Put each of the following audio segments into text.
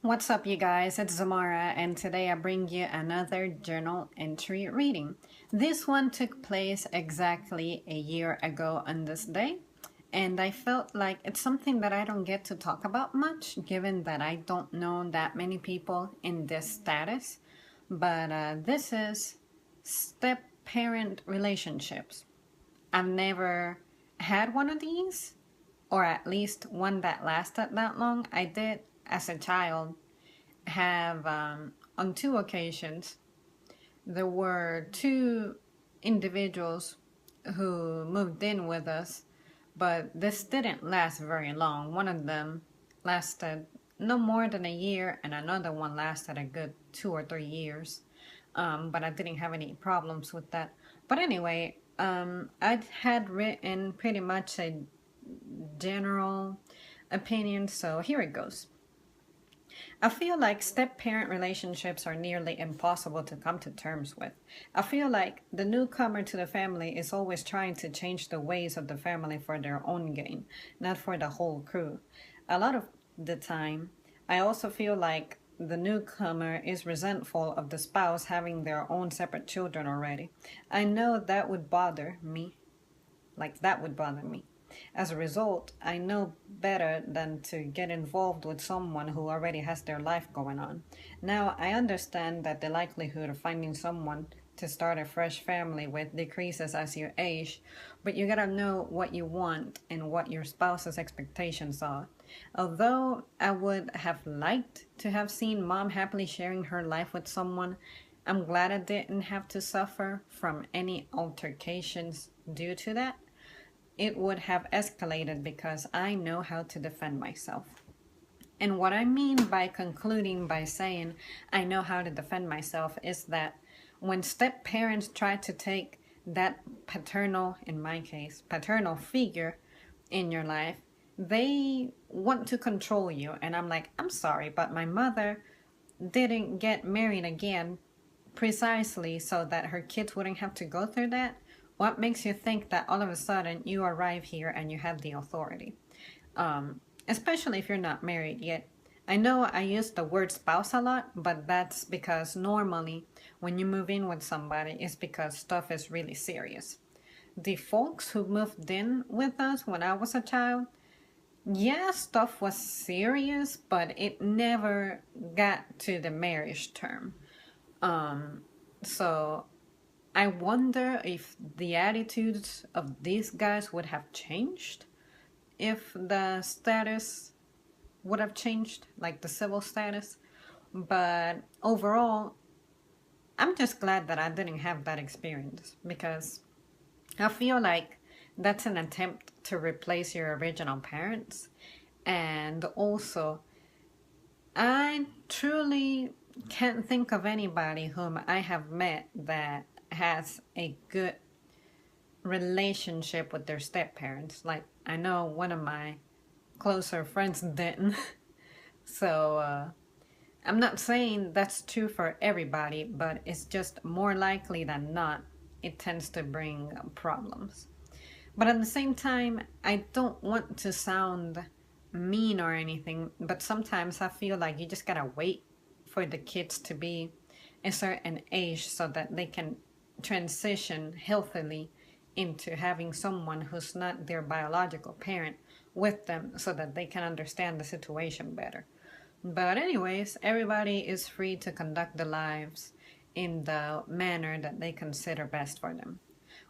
What's up, you guys? It's Zamara, and today I bring you another journal entry reading. This one took place exactly a year ago on this day, and I felt like it's something that I don't get to talk about much, given that I don't know that many people in this status. But this is step parent relationships. I've never had one of these, or at least one that lasted that long. I did, as a child, have on two occasions. There were two individuals who moved in with us, but this didn't last very long. One of them lasted no more than a year, and another one lasted a good 2 or 3 years. But I didn't have any problems with that. But anyway, I had written pretty much a general opinion, so here it goes. I feel like step parent relationships are nearly impossible to come to terms with. I feel like the newcomer to the family is always trying to change the ways of the family for their own gain, not for the whole crew. A lot of the time, I also feel like the newcomer is resentful of the spouse having their own separate children already. I know that would bother me. That would bother me. As a result, I know better than to get involved with someone who already has their life going on. Now, I understand that the likelihood of finding someone to start a fresh family with decreases as you age, but you gotta know what you want and what your spouse's expectations are. Although I would have liked to have seen mom happily sharing her life with someone, I'm glad I didn't have to suffer from any altercations due to that. It would have escalated because I know how to defend myself. And what I mean by concluding by saying I know how to defend myself is that when step parents try to take that paternal, in my case, paternal figure in your life, they want to control you. And I'm like, I'm sorry, but my mother didn't get married again precisely so that her kids wouldn't have to go through that. What makes you think that all of a sudden you arrive here and you have the authority? Especially if you're not married yet. I know I use the word spouse a lot, but that's because normally when you move in with somebody, it's because stuff is really serious. The folks who moved in with us when I was a child, yeah, stuff was serious, but it never got to the marriage term. So I wonder if the attitudes of these guys would have changed if the status would have changed, like the civil status. But overall, I'm just glad that I didn't have that experience because I feel like that's an attempt to replace your original parents. And also, I truly can't think of anybody whom I have met that has a good relationship with their step parents. Like, I know one of my closer friends didn't. So, I'm not saying that's true for everybody, but it's just more likely than not, it tends to bring problems. But at the same time, I don't want to sound mean or anything, but sometimes I feel like you just gotta wait for the kids to be a certain age so that they can transition healthily into having someone who's not their biological parent with them so that they can understand the situation better. But anyways, everybody is free to conduct their lives in the manner that they consider best for them.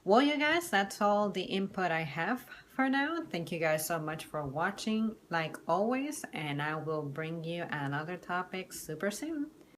Well, you guys, that's all the input I have for now. Thank you guys so much for watching, like always, and I will bring you another topic super soon.